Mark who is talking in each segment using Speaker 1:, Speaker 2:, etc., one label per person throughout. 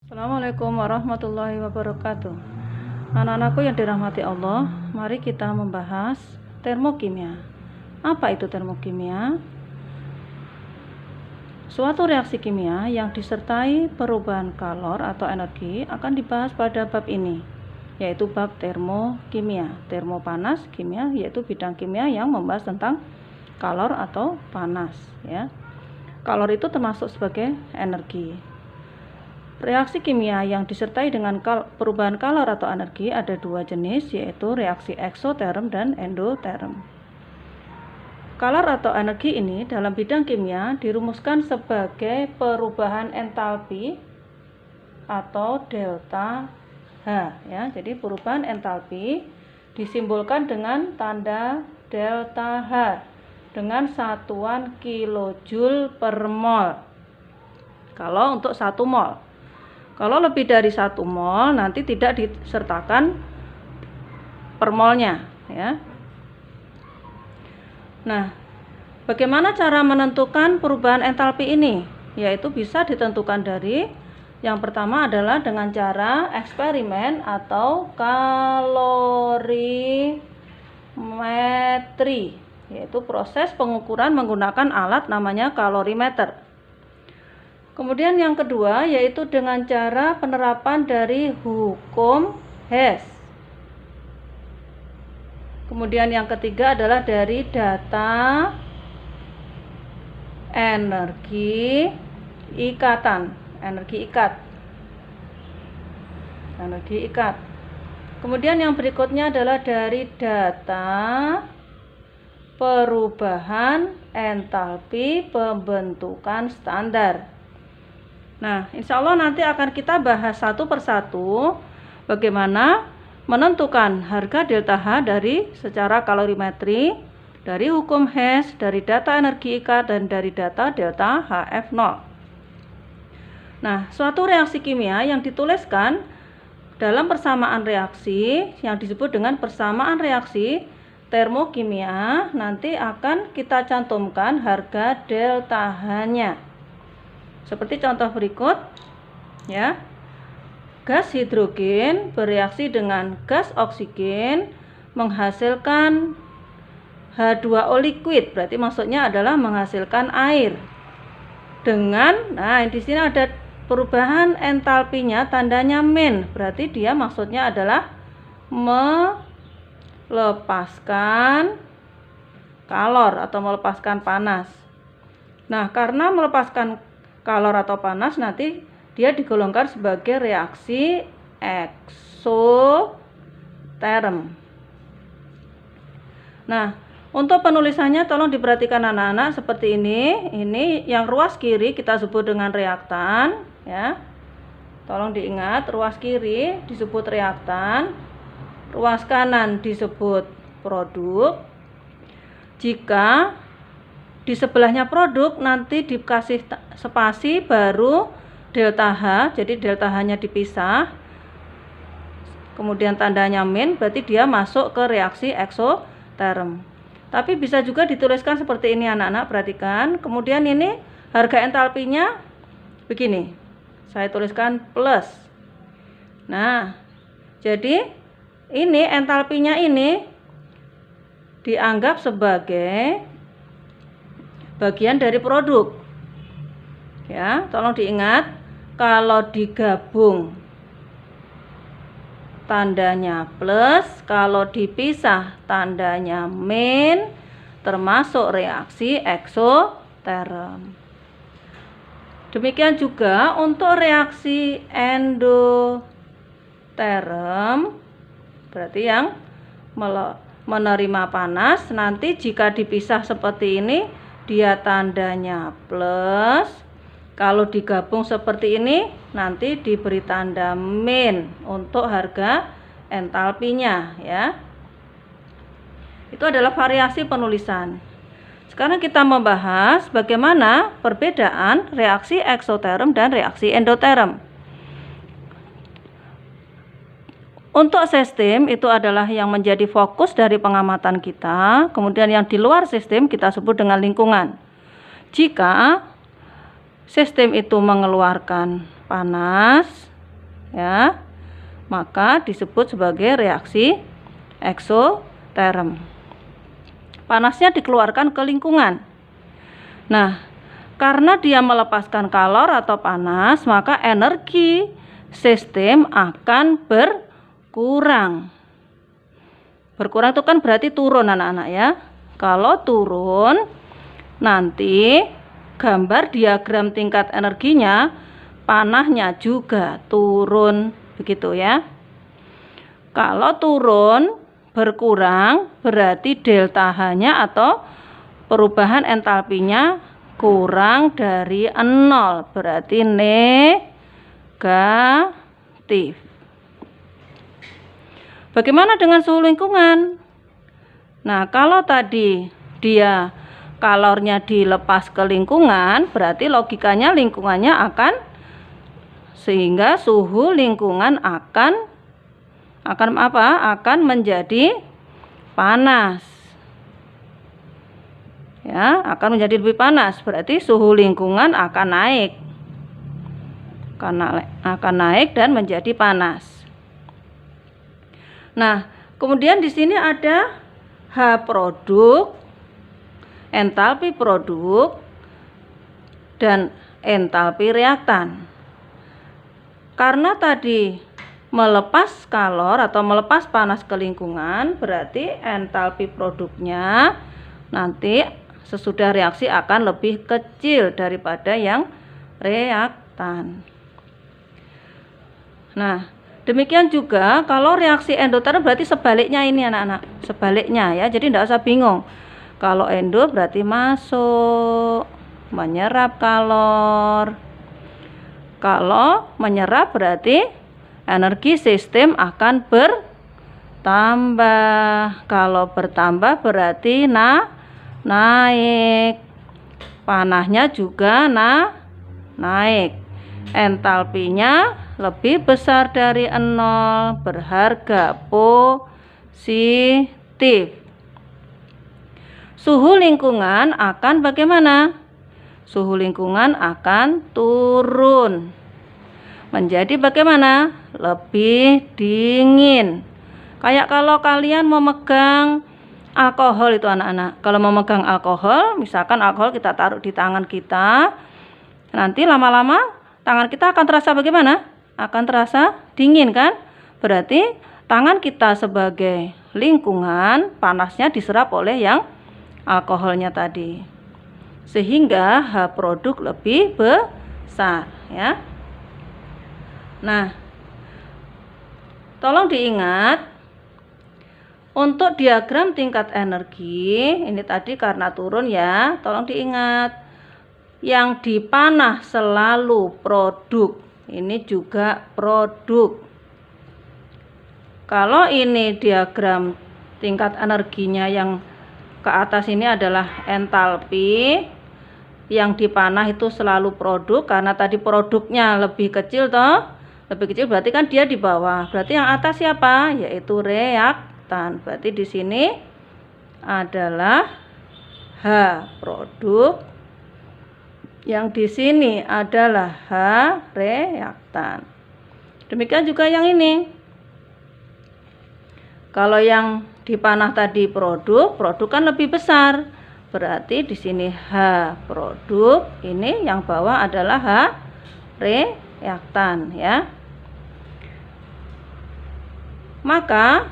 Speaker 1: Assalamualaikum warahmatullahi wabarakatuh. Anak-anakku yang dirahmati Allah, mari kita membahas termokimia. Apa itu termokimia? Suatu reaksi kimia yang disertai perubahan kalor atau energi akan dibahas pada bab ini, yaitu bab termokimia. Termo panas, kimia yaitu bidang kimia yang membahas tentang kalor atau panas, ya. Kalor itu termasuk sebagai energi. Reaksi kimia yang disertai dengan perubahan kalor atau energi ada dua jenis, yaitu reaksi eksoterm dan endoterm. Kalor atau energi ini dalam bidang kimia dirumuskan sebagai perubahan entalpi atau delta H, ya. Jadi perubahan entalpi disimbolkan dengan tanda delta H dengan satuan kilojoule per mol. Kalau untuk 1 mol. Kalau lebih dari 1 mol nanti tidak disertakan per molnya, ya. Nah, bagaimana cara menentukan perubahan entalpi ini? Yaitu bisa ditentukan dari yang pertama adalah dengan cara eksperimen atau kalorimetri, yaitu proses pengukuran menggunakan alat namanya kalorimeter. Kemudian yang kedua yaitu dengan cara penerapan dari hukum Hess. Kemudian yang ketiga adalah dari data energi ikatan, energi ikat. Kemudian yang berikutnya adalah dari data perubahan entalpi pembentukan standar. Nah, insya Allah nanti akan kita bahas satu persatu bagaimana menentukan harga delta H dari secara kalorimetri, dari hukum Hess, dari data energi ikat, dan dari data delta HF0. Nah, suatu reaksi kimia yang dituliskan dalam persamaan reaksi yang disebut dengan persamaan reaksi termokimia nanti akan kita cantumkan harga delta H-nya. Seperti contoh berikut, ya. Gas hidrogen bereaksi dengan gas oksigen menghasilkan H2O liquid, berarti maksudnya adalah menghasilkan air. Dengan, nah di sini ada perubahan entalpinya tandanya min, berarti dia maksudnya adalah melepaskan kalor atau melepaskan panas. Nah, karena melepaskan kalor atau panas nanti dia digolongkan sebagai reaksi eksoterm. Nah, untuk penulisannya tolong diperhatikan anak-anak seperti ini. Ini yang ruas kiri kita sebut dengan reaktan, ya. Tolong diingat, ruas kiri disebut reaktan, ruas kanan disebut produk. Jika di sebelahnya produk nanti dikasih spasi baru delta H, jadi delta H-nya dipisah. Kemudian tandanya min, berarti dia masuk ke reaksi eksoterm. Tapi bisa juga dituliskan seperti ini anak-anak, perhatikan. Kemudian ini harga entalpinya begini. Saya tuliskan plus. Nah, jadi ini entalpinya ini dianggap sebagai bagian dari produk, ya. Tolong diingat, kalau digabung tandanya plus, kalau dipisah tandanya min, termasuk reaksi eksoterm. Demikian juga untuk reaksi endoterm, berarti yang menerima panas, nanti jika dipisah seperti ini dia tandanya plus, kalau digabung seperti ini nanti diberi tanda min untuk harga entalpinya, ya. Itu adalah variasi penulisan. Sekarang kita membahas bagaimana perbedaan reaksi eksoterm dan reaksi endoterm. Untuk sistem itu adalah yang menjadi fokus dari pengamatan kita, kemudian yang di luar sistem kita sebut dengan lingkungan. Jika sistem itu mengeluarkan panas, ya, maka disebut sebagai reaksi eksoterm. Panasnya dikeluarkan ke lingkungan. Nah, karena dia melepaskan kalor atau panas, maka energi sistem akan berkurang. Berkurang itu kan berarti turun anak-anak ya. Kalau turun, nanti gambar diagram tingkat energinya, panahnya juga turun, begitu ya. Kalau turun, berkurang, berarti delta H-nya atau perubahan entalpinya kurang dari 0, berarti negatif. Bagaimana dengan suhu lingkungan? Nah, kalau tadi dia kalornya dilepas ke lingkungan, berarti logikanya lingkungannya akan, sehingga suhu lingkungan akan apa? Akan menjadi panas. Ya, akan menjadi lebih panas, berarti suhu lingkungan akan naik. Akan naik dan menjadi panas. Nah, kemudian di sini ada H produk, entalpi produk, dan entalpi reaktan. Karena tadi melepas kalor atau melepas panas ke lingkungan, berarti entalpi produknya nanti sesudah reaksi akan lebih kecil daripada yang reaktan. Nah, demikian juga kalau reaksi endoterm berarti sebaliknya ini anak-anak, sebaliknya ya, jadi tidak usah bingung. Kalau endo berarti masuk, menyerap kalor. Kalau menyerap berarti energi sistem akan bertambah. Kalau bertambah berarti naik. Panahnya juga naik. Entalpinya lebih besar dari 0, berharga positif. Suhu lingkungan akan bagaimana? Suhu lingkungan akan turun. Menjadi bagaimana? Lebih dingin. Kayak kalau kalian memegang alkohol itu anak-anak. Kalau memegang alkohol, misalkan alkohol kita taruh di tangan kita, nanti lama-lama tangan kita akan terasa bagaimana? Akan terasa dingin kan? Berarti tangan kita sebagai lingkungan, panasnya diserap oleh yang alkoholnya tadi. Sehingga H produk lebih besar ya. Nah, tolong diingat untuk diagram tingkat energi, ini tadi karena turun ya, tolong diingat yang dipanah selalu produk, ini juga produk. Kalau ini diagram tingkat energinya yang ke atas ini adalah entalpi, yang dipanah itu selalu produk karena tadi produknya lebih kecil toh, lebih kecil berarti kan dia di bawah. Berarti yang atas siapa? Yaitu reaktan. Berarti di sini adalah H produk, yang di sini adalah H reaktan. Demikian juga yang ini. Kalau yang dipanah tadi produk kan lebih besar. Berarti di sini H produk, ini yang bawah adalah H reaktan ya. Maka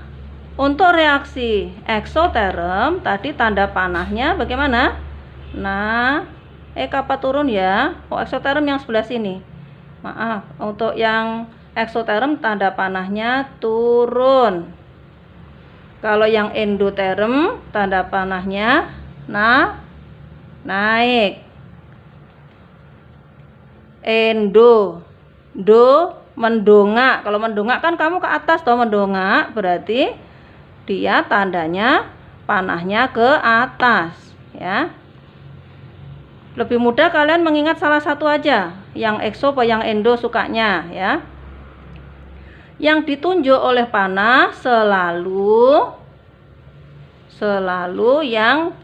Speaker 1: untuk reaksi eksoterm tadi tanda panahnya bagaimana? Nah, kapal turun ya. Oh, eksoterm yang sebelah sini. Maaf, untuk yang eksoterm tanda panahnya turun. Kalau yang endoterm tanda panahnya naik. Mendongak. Kalau mendongak kan kamu ke atas toh, mendongak berarti dia tandanya panahnya ke atas ya. Lebih mudah kalian mengingat salah satu aja, yang ekso atau yang endo sukanya ya. Yang ditunjuk oleh panah selalu yang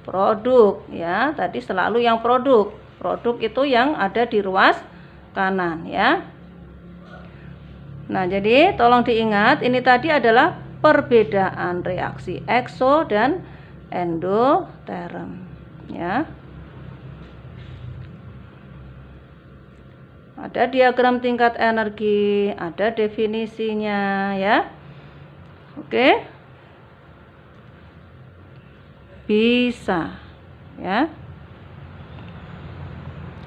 Speaker 1: produk ya. Tadi selalu yang produk. Produk itu yang ada di ruas kanan ya. Nah, jadi tolong diingat, ini tadi adalah perbedaan reaksi ekso dan endoterm, ya. Ada diagram tingkat energi, ada definisinya, ya. Oke. Bisa, ya.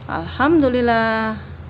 Speaker 1: Alhamdulillah.